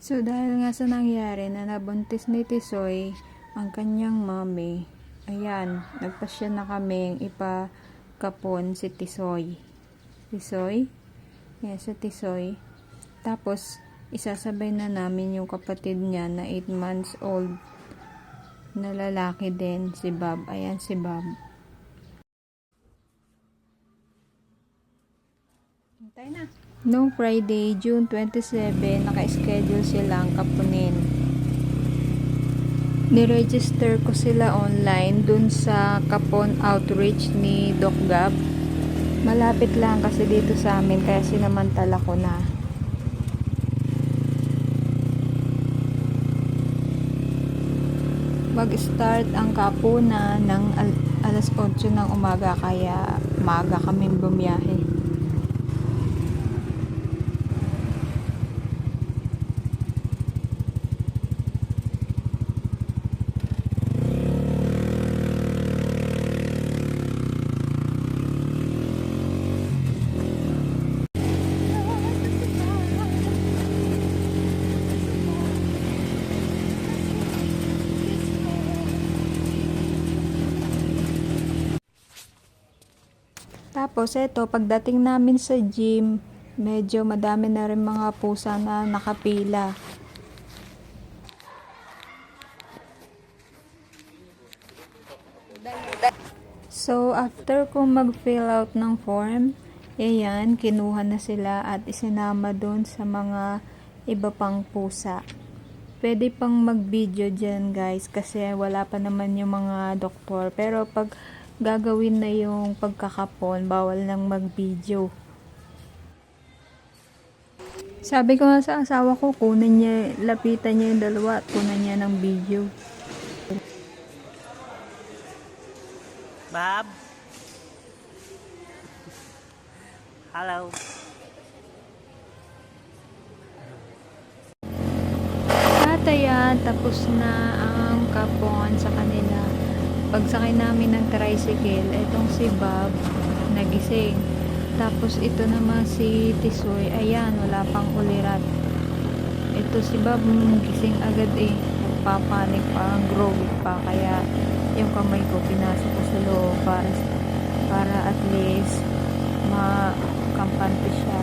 So dahil nga sa nangyari na nabuntis ni Tisoy ang kanyang mommy, ayan, nagpasya na kaming ipakapon si Tisoy. Tisoy? Yes, si Tisoy. Tapos, isasabay na namin yung kapatid niya na 8 months old na lalaki din, si Bob. Ayan si Bob. Hintay na. Noong Friday, June 27, naka-schedule silang kapunin. Niregister ko sila online dun sa Kapon Outreach ni Doc Gab. Malapit lang kasi dito sa amin, kaya sinamantala ko na. Mag-start ang kapuna ng alas 8 ng umaga, kaya maaga kaming bumiyahe. Tapos eto, pagdating namin sa gym, medyo madami na rin mga pusa na nakapila. So, after ko mag-fill out ng form, ayan, kinuha na sila at isinama doon sa mga iba pang pusa. Pwede pang mag-video dyan guys, kasi wala pa naman yung mga doktor. Pero pag gagawin na yung pagkakapon, bawal nang mag-video. Sabi ko nga sa asawa ko, kunin niya, lapitan niya yung dalawa at kunan niya ng video. Bob? Hello? At ayan, tapos na ang kapon sa kanila. Pagsakay namin ng tricycle, itong si Bob, nagising. Tapos ito naman si Tisoy, ayan, wala pang ulirat. Ito si Bob, gising agad eh. Nagpapanik pa, groggy pa, kaya yung kamay ko pinasok ko sa loob para at least makampante siya.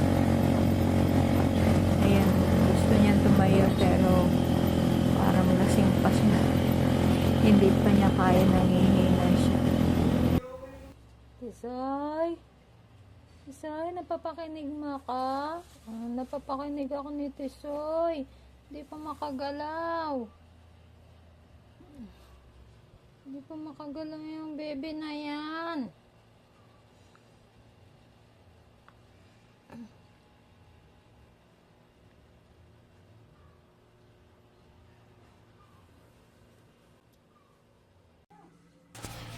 Ayan, gusto niyan tumayo pero parang lasing pa siya. Hindi pa niya kaya, nangihina siya. Tisoy? Tisoy, napapakinig mo ka? Napapakinig ako ni Tisoy. Hindi pa makagalaw. Hindi pa makagalaw yung baby na yan.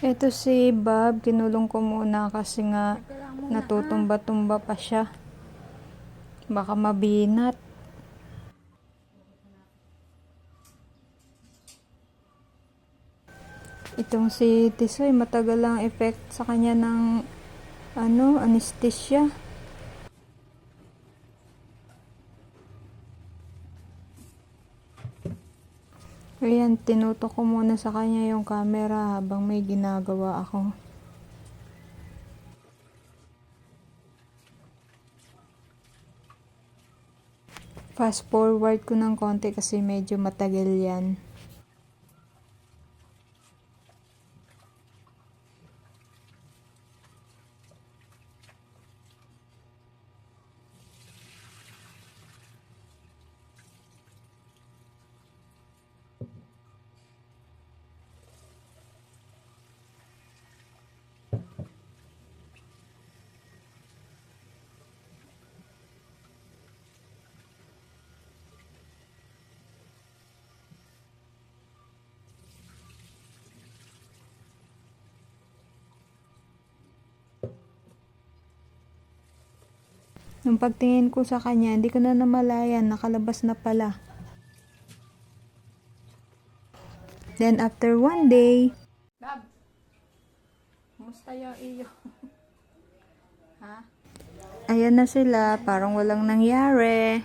Ito si Bob, kinulong ko muna kasi nga natutumba-tumba pa siya. Baka mabinat. Itong si Tisoy, matagal lang effect sa kanya ng anesthesia. Ayan, tinutok ko muna sa kanya yung camera habang may ginagawa ako. Fast forward ko ng konti kasi medyo matagal yan. Nung pagtingin ko sa kanya, hindi ko na namalayan, nakalabas na pala. Then after one day, Bob, kumusta yung iyo? Ha? Ayan na sila, parang walang nangyari.